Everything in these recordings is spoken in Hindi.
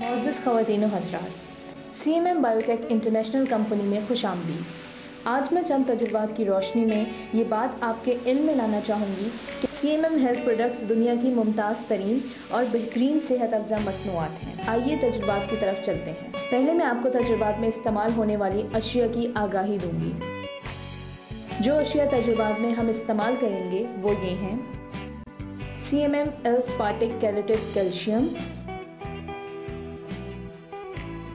मोअज़्ज़ज़ ख़वातीन व हज़रात, CMM बायोटेक इंटरनेशनल कंपनी में खुशामदीद। आज मैं चंद तजुर्बात की रोशनी में ये बात आपके इल्म में लाना चाहूँगी कि CMM हेल्थ प्रोडक्ट्स दुनिया की मुमताज़ तरीन और बेहतरीन सेहत अफ़ज़ा मसनूआत हैं। आइए तजुर्बात की तरफ चलते हैं। पहले मैं आपको तजुर्बात में इस्तेमाल होने वाली अशिया की आगाही दूँगी। जो अशिया तजुर्बात में हम इस्तेमाल करेंगे वो ये हैं: CMM L-Spartic Chelated calcium,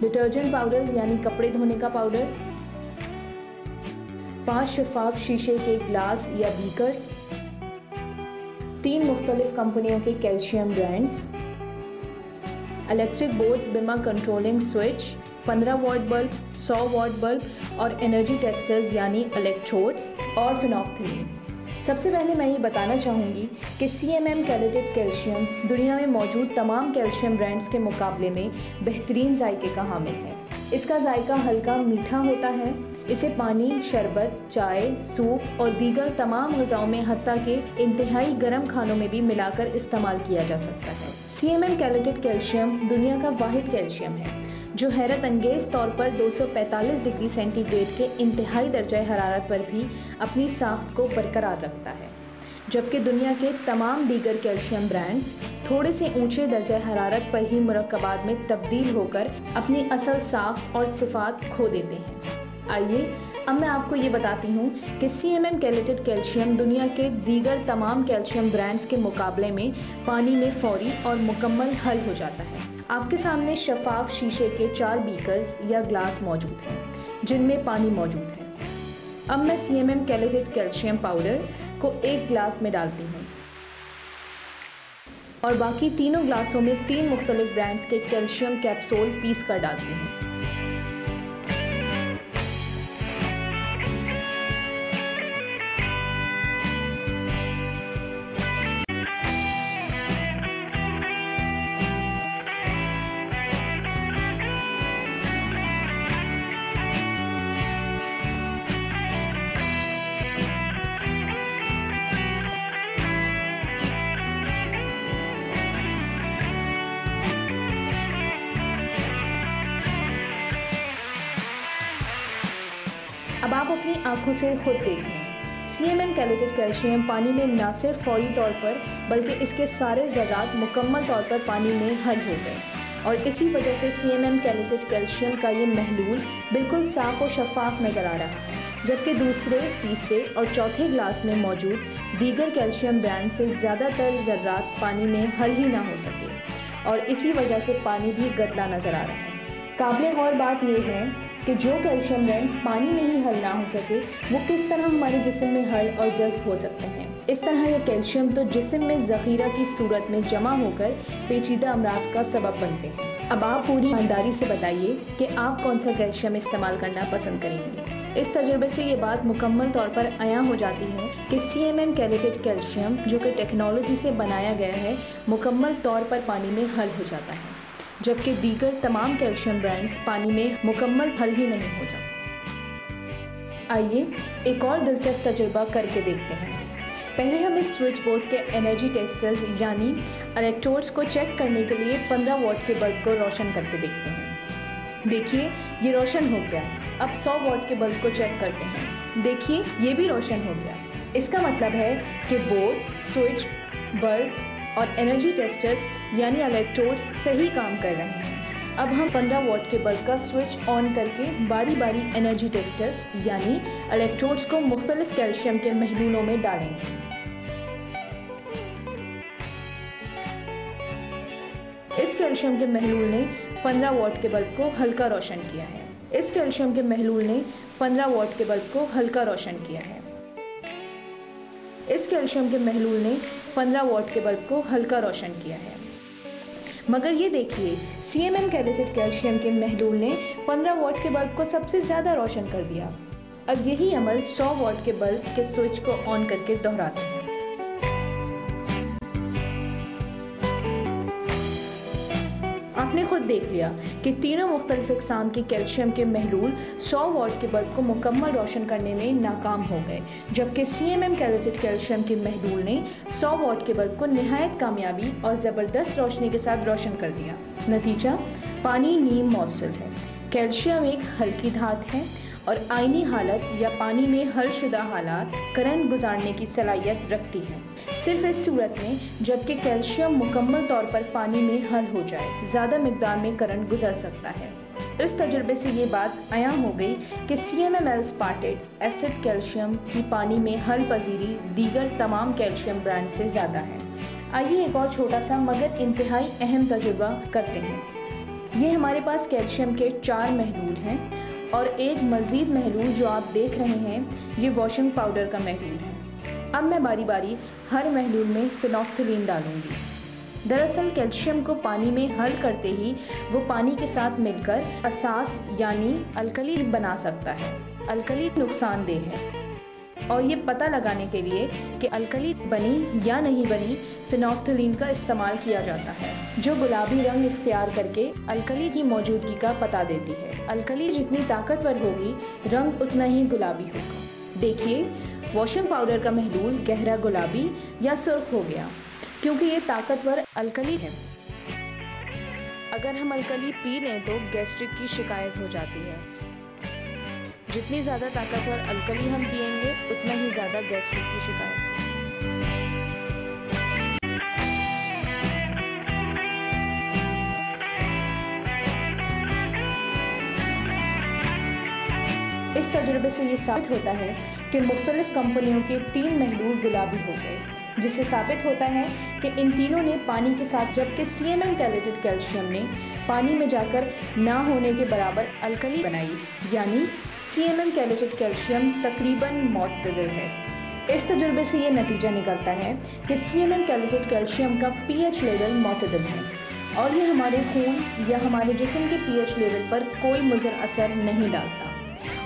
detergent powders यानी कपड़े धोने का पाउडर, 5 शफाफ शीशे के ग्लास या बीकर्स, 3 मुख्तलिफ कंपनियों के कैल्शियम ब्रांड्स, इलेक्ट्रिक बोर्ड्स बिमा controlling switch, 15 what bulb, 100 what bulb और एनर्जी टेस्टर्स यानी इलेक्ट्रोड्स और फिनोफ्थलीन। सबसे पहले मैं ये बताना चाहूँगी कि CMM कैलेटेड कैल्शियम दुनिया में मौजूद तमाम कैल्शियम ब्रांड्स के मुकाबले में बेहतरीन जायके का हामिल है। इसका जायका हल्का मीठा होता है। इसे पानी, शरबत, चाय, सूप और दीगर तमाम ग़िज़ाओं में हत्ता के इंतहाई गर्म खानों में भी मिलाकर इस्तेमाल किया जा सकता है। CMM कैलेटेड कैल्शियम दुनिया का वाहिद कैल्शियम है जो हैरत अंगेज़ तौर पर 245 डिग्री सेंटीग्रेड के इंतहाई दर्जा हरारत पर भी अपनी साख्त को बरकरार रखता है, जबकि दुनिया के तमाम दीगर कैल्शियम ब्रांड्स थोड़े से ऊंचे दर्जा हरारत पर ही मुरक्कबात में तब्दील होकर अपनी असल साख्त और सिफात खो देते हैं। आइए अब मैं आपको ये बताती हूँ कि CMM कैलेटेड कैल्शियम दुनिया के दीगर तमाम कैल्शियम ब्रांड्स के मुकाबले में पानी में फौरी और मुकम्मल हल हो जाता है। आपके सामने शफाफ शीशे के 4 बीकर्स या ग्लास मौजूद हैं जिनमें पानी मौजूद है। अब मैं CMM कैलेटेड कैल्शियम पाउडर को 1 ग्लास में डालती हूँ और बाकी तीनों ग्लासों में 3 मुख्तलिफ ब्रांड्स के कैल्शियम कैप्सूल पीस कर डालती हूँ। अब आप अपनी आंखों से खुद देख लें। CMM कैलेटेड कैल्शियम पानी में न सिर्फ फौरी तौर पर बल्कि इसके सारे ज़र्रात मुकम्मल तौर पर पानी में हल हो गए और इसी वजह से CMM कैलेटेड कैल्शियम का ये महलूल बिल्कुल साफ़ और शफाफ नज़र आ रहा है, जबकि दूसरे, तीसरे और चौथे ग्लास में मौजूद दीगर कैल्शियम ब्रांड से ज़्यादातर ज़र्रात पानी में हल ही ना हो सके और इसी वजह से पानी भी गदला नज़र आ रहा है। काबिल गौर बात यह है कि जो कैल्शियम ब्रांड्स पानी में ही हल ना हो सके वो किस तरह हमारे जिस्म में हल और जज्ब हो सकते हैं। इस तरह ये कैल्शियम तो जिस्म में ज़ख़ीरा की सूरत में जमा होकर पेचीदा अमराज का सबब बनते हैं। अब आप पूरी ईमानदारी से बताइए कि आप कौन सा कैल्शियम इस्तेमाल करना पसंद करेंगे। इस तजुर्बे से ये बात मुकम्मल तौर पर आया हो जाती है कि CMM कैलेटेड कैल्शियम जो कि टेक्नोलॉजी से बनाया गया है मुकम्मल तौर पर पानी में हल हो जाता है, जबकि दीगर तमाम कैल्शियम ब्रांड्स पानी में मुकम्मल हल ही नहीं हो जाते। आइए एक और दिलचस्प तजुर्बा करके देखते हैं। पहले हम इस स्विच बोर्ड के एनर्जी टेस्टर्स यानी इलेक्ट्रोड्स को चेक करने के लिए 15 वॉट के बल्ब को रोशन करके देखते हैं। देखिए ये रोशन हो गया। अब 100 वॉट के बल्ब को चेक करते हैं। देखिए ये भी रोशन हो गया। इसका मतलब है कि बोर्ड, स्विच, बल्ब और एनर्जी टेस्टर्स यानी इलेक्ट्रोड्स सही काम कर रहे हैं। अब हम 15 वॉट के बल्ब का स्विच ऑन करके बारी बारी एनर्जी टेस्टर्स यानी इलेक्ट्रोड्स को मुख्तलिफ कैल्शियम के महलूलों में डालेंगे। इस कैल्शियम के महलूल ने 15 वॉट के बल्ब को हल्का रोशन किया है। इस कैल्शियम के महलूल ने 15 वॉट के बल्ब को हल्का रोशन किया है। इस कैल्शियम के महलूल ने 15 वॉट के बल्ब को हल्का रोशन किया है। मगर ये देखिए CMM कैलेटेड कैल्शियम के महलूल ने 15 वॉट के बल्ब को सबसे ज़्यादा रोशन कर दिया। अब यही अमल 100 वॉट के बल्ब के स्विच को ऑन करके दोहराते हैं। आपने खुद देख लिया कि तीनों मुख्तलिफ इक़साम के कैल्शियम के महलूल 100 वॉट के बल्ब को मुकम्मल रोशन करने में नाकाम हो गए, जबकि CMM कैलेटेड कैल्शियम के महलूल ने 100 वॉट के बल्ब को निहायत कामयाबी और ज़बरदस्त रोशनी के साथ रोशन कर दिया। नतीजा पानी नीम मौसल है। कैल्शियम एक हल्की धात है और आयनी हालत या पानी में हलशुदा हालात करंट गुजारने की सलाहियत रखती है, सिर्फ इस सूरत में जबकि कैल्शियम मुकम्मल तौर पर पानी में हल हो जाए, ज़्यादा मिकदार में करंट गुजर सकता है। इस तजुर्बे से ये बात आया हो गई कि CMM एस्पार्टेट एसिड कैल्शियम की पानी में हल पजीरी दीगर तमाम कैल्शियम ब्रांड से ज़्यादा है। आइए एक और छोटा सा मगर इंतहाई अहम तजुर्बा करते हैं। ये हमारे पास कैल्शियम के 4 महलूल हैं और एक मज़ीद महलूल जो आप देख रहे हैं ये वॉशिंग पाउडर का महलूल है। अब मैं बारी बारी हर महलूल में फिनोफ्थलीन डालूंगी। दरअसल कैल्शियम को पानी में हल करते ही वो पानी के साथ मिलकर असास यानी अल्कली बना सकता है। अल्कली नुकसानदेह है और ये पता लगाने के लिए कि अल्कली बनी या नहीं बनी फिनोफ्थलीन का इस्तेमाल किया जाता है, जो गुलाबी रंग इख्तियार करके अल्कली की मौजूदगी का पता देती है। अल्कली जितनी ताकतवर होगी रंग उतना ही गुलाबी होगा। देखिए वॉशिंग पाउडर का महलूल गहरा गुलाबी या सुर्ख हो गया क्योंकि ये ताकतवर अल्कली है। अगर हम अल्कली पी लें तो गैस्ट्रिक की शिकायत हो जाती है। जितनी ज़्यादा ताकतवर अल्कली हम पिएंगे उतना ही ज़्यादा गैस्ट्रिक की शिकायत। इस तजुर्बे से ये साबित होता है कि मुख्तलिफ कंपनियों के 3 महलूल गुलाबी हो गए, जिससे साबित होता है कि इन तीनों ने पानी के साथ, जबकि CMM कैलेटेड कैल्शियम ने पानी में जाकर ना होने के बराबर अल्कली बनाई, यानी CMM कैलेटेड कैल्शियम तकरीबन मौतदल है। इस तजुर्बे से ये नतीजा निकलता है कि CMM कैलेटेड कैल्शियम का pH लेवल मौतदल है और ये हमारे खून या हमारे जिस्म के pH लेवल पर कोई मुज़र असर नहीं डालता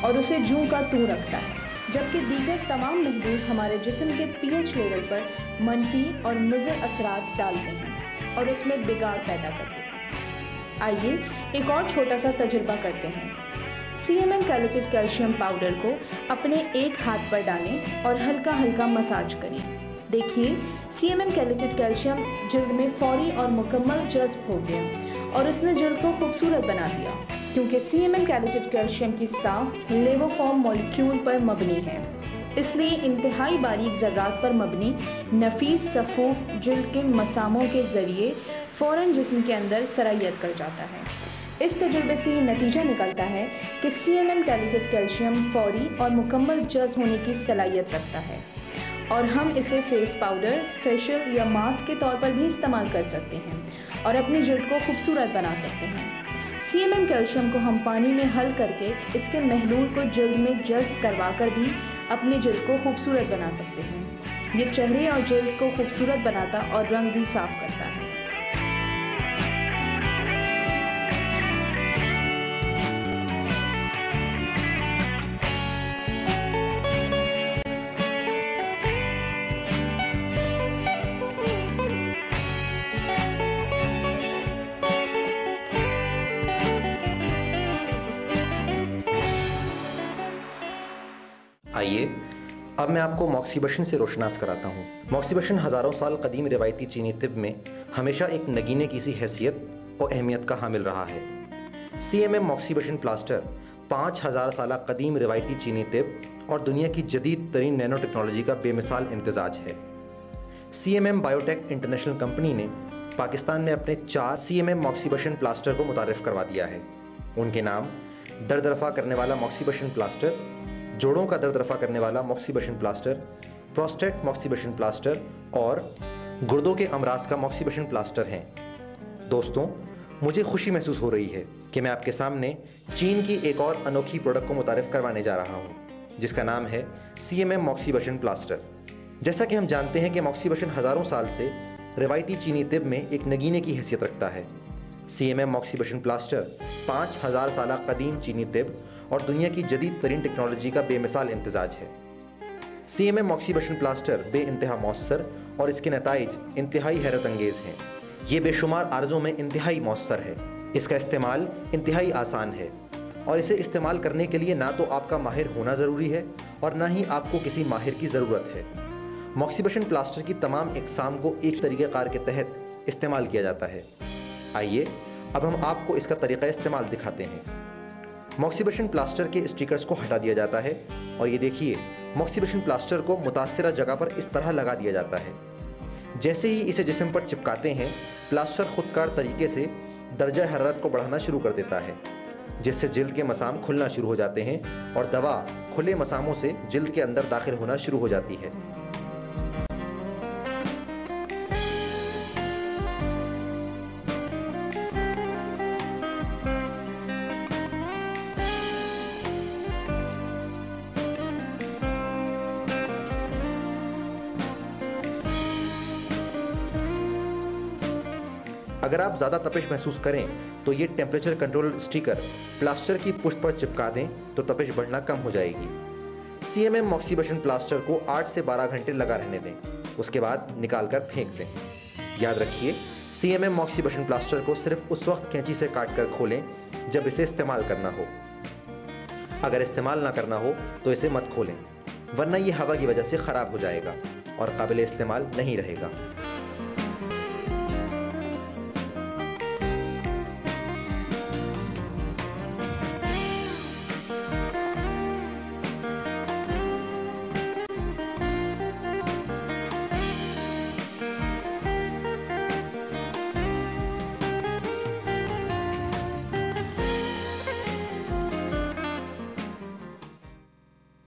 और उसे जूं का तू रखता है, जबकि दीगर तमाम महलूल हमारे जिस्म के pH लेवल पर मनफी और मुज़र असरात डालते हैं और उसमें बिगाड़ पैदा करते हैं। आइए एक और छोटा सा तजुर्बा करते हैं। CMM कैलेटेड कैल्शियम पाउडर को अपने एक हाथ पर डालें और हल्का हल्का मसाज करें। देखिए CMM कैलेटेड कैल्शियम जल्द में फौरी और मुकम्मल जज्ब हो गया और उसने जल्द को खूबसूरत बना दिया, क्योंकि CMM कैलेटेड कैल्शियम की साख लेवोफॉर्म मॉलिक्यूल पर मबनी है, इसलिए इंतहाई बारीक ज़र्रात पर मबनी नफीस सफ़ूफ जिल्द के मसामों के ज़रिए फ़ौरन जिस्म के अंदर सरायत कर जाता है। इस तजुर्बे से ये नतीजा निकलता है कि CMM कैलेटेड कैल्शियम फौरी और मुकम्मल जज्ब होने की सलाहियत रखता है और हम इसे फेस पाउडर, फेशियल या मास्क के तौर पर भी इस्तेमाल कर सकते हैं और अपनी जिल्द को खूबसूरत बना सकते हैं। CMM कैल्शियम को हम पानी में हल करके इसके महलूल को जिल्द में जज्ब करवा कर भी अपनी जिल्द को खूबसूरत बना सकते हैं। ये चेहरे और जिल्द को खूबसूरत बनाता और रंग भी साफ करता है। आइए अब मैं आपको मॉक्सीबशन से रोशनास कराता हूँ। मॉक्सीबशन हज़ारों साल कदीम रिवायती चीनी तिब में हमेशा एक नगीने की सी हैसियत और अहमियत का हामिल रहा है। CMM मॉक्सीबशन प्लास्टर 5000 साल कदीम रिवायती चीनी तिब और दुनिया की जदीद तरीन नैनो टेक्नोलॉजी का बेमिसाल इम्तजाज है। CMM बायोटेक इंटरनेशनल कंपनी ने पाकिस्तान में अपने 4 CMM मॉक्सीबशन प्लास्टर को मुतारिफ़ करवा दिया है। उनके नाम दर्द रफ़ा करने वाला मॉक्सीबशन प्लास्टर, जोड़ों का दर्द रफ़ा करने वाला मॉक्सीबशन प्लास्टर, प्रोस्टेट मॉक्सीबशन प्लास्टर और गुर्दों के अमराज का मॉक्सीबशन प्लास्टर हैं। दोस्तों, मुझे खुशी महसूस हो रही है कि मैं आपके सामने चीन की एक और अनोखी प्रोडक्ट को मुतारिफ़ करवाने जा रहा हूँ, जिसका नाम है CMM मॉक्सीबशन प्लास्टर। जैसा कि हम जानते हैं कि मॉक्सीबशन हज़ारों साल से रिवायती चीनी तिब में एक नगीने की हैसियत रखता है। CMM मॉक्सीबशन प्लास्टर 5000 साल कदीम चीनी तिब और दुनिया की जदीद तरीन टेक्नोलॉजी का बेमिसाल इम्तजाज है। CMM मॉक्सीबशन प्लास्टर बेइंतहा मौसर और इसके नताइज इंतहाई हैरत अंगेज़ हैं। ये बेशुमार आर्ज़ों में इंतहाई मौसर है। इसका इस्तेमाल इंतहाई आसान है और इसे इस्तेमाल करने के लिए ना तो आपका माहिर होना ज़रूरी है और ना ही आपको किसी माहिर की ज़रूरत है। मॉक्सीबशन प्लास्टर की तमाम इक़साम को एक तरीक़ेकार के तहत इस्तेमाल किया जाता है। आइए अब हम आपको इसका तरीक़ा इस्तेमाल दिखाते हैं। मॉक्सीबशन प्लास्टर के स्टिकर्स को हटा दिया जाता है और ये देखिए, मॉक्सीबशन प्लास्टर को मुतासरा जगह पर इस तरह लगा दिया जाता है। जैसे ही इसे जिस्म पर चिपकाते हैं, प्लास्टर खुदकार तरीके से दर्जा हरारत को बढ़ाना शुरू कर देता है, जिससे जिल्द के मसाम खुलना शुरू हो जाते हैं और दवा खुले मसामों से जिल्द के अंदर दाखिल होना शुरू हो जाती है। अगर आप ज़्यादा तपिश महसूस करें तो ये टेम्परेचर कंट्रोल स्टिकर प्लास्टर की पुष्ट पर चिपका दें तो तपिश बढ़ना कम हो जाएगी। CMM मॉक्सीबशन प्लास्टर को 8 से 12 घंटे लगा रहने दें, उसके बाद निकाल कर फेंक दें। याद रखिए, CMM मॉक्सीबशन प्लास्टर को सिर्फ उस वक्त कैंची से काट कर खोलें जब इसे इस्तेमाल करना हो। अगर इस्तेमाल ना करना हो तो इसे मत खोलें, वरना ये हवा की वजह से ख़राब हो जाएगा और काबिल इस्तेमाल नहीं रहेगा।